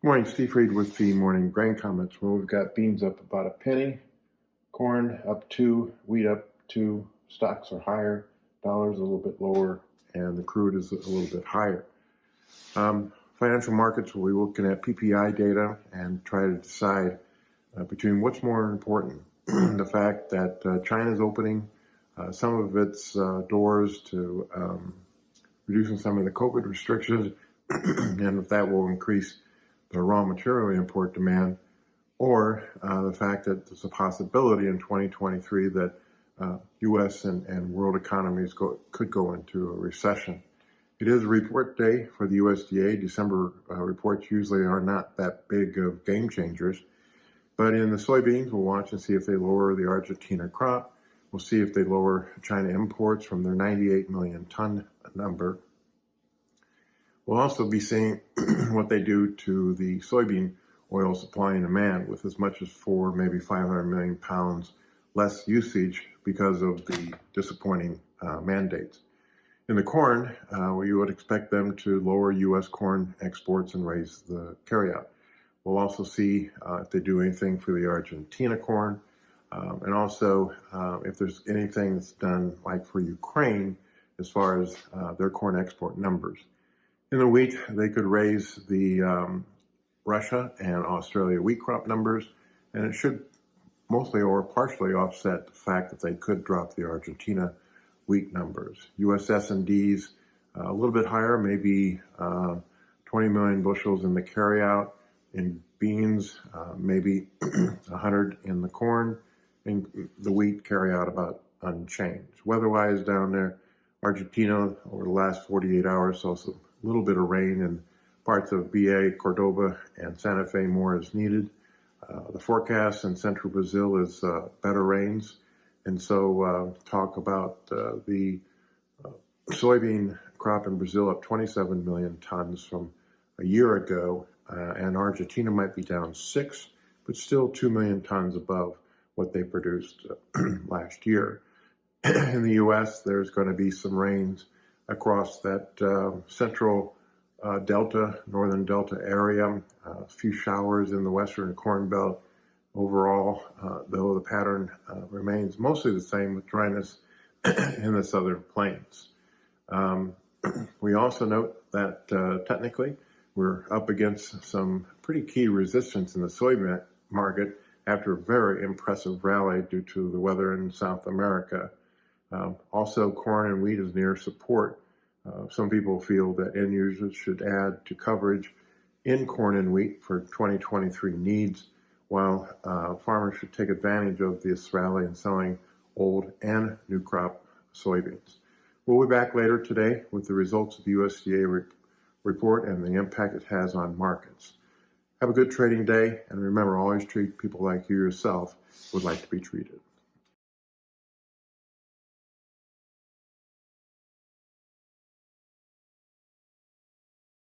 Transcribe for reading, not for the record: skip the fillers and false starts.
Morning, Steve Reed with the morning grain comments. Well, we've got beans up about a penny, corn up 2, wheat up 2, stocks are higher, dollars a little bit lower, and the crude is a little bit higher. Financial markets, we'll be looking at PPI data and try to decide between what's more important. The fact that China's opening some of its doors to reducing some of the COVID restrictions, and if that will increase the raw material import demand, or the fact that there's a possibility in 2023 that U.S. and world economies could go into a recession. It is a report day for the USDA. December reports usually are not that big of game changers. But in the soybeans, we'll watch and see if they lower the Argentina crop. We'll see if they lower China imports from their 98 million ton number. We'll also be seeing what they do to the soybean oil supply and demand, with as much as 4, maybe 500 million pounds less usage because of the disappointing mandates. In the corn, we would expect them to lower U.S. corn exports and raise the carryout. We'll also see if they do anything for the Argentina corn, and also if there's anything that's done like for Ukraine as far as their corn export numbers. In the wheat, they could raise the Russia and Australia wheat crop numbers, and it should mostly or partially offset the fact that they could drop the Argentina wheat numbers. U.S. S&Ds a little bit higher, maybe 20 million bushels in the carryout. In beans, maybe 100 in the corn, and the wheat carryout about unchanged. Weather-wise down there, Argentina over the last 48 hours saw a little bit of rain in parts of BA, Cordoba, and Santa Fe. More is needed. The forecast in central Brazil is better rains. And so talk about the soybean crop in Brazil up 27 million tons from a year ago. And Argentina might be down 6, but still 2 million tons above what they produced last year. In the U.S., there's going to be some rains across that central delta, northern delta area, a few showers in the western corn belt. Overall, though, the pattern remains mostly the same with dryness in the southern plains. We also note that technically we're up against some pretty key resistance in the soybean market after a very impressive rally due to the weather in South America. Also, corn and wheat is near support. Some people feel that end users should add to coverage in corn and wheat for 2023 needs, while farmers should take advantage of this rally in selling old and new crop soybeans. We'll be back later today with the results of the USDA report and the impact it has on markets. Have a good trading day, and remember, always treat people like you yourself would like to be treated.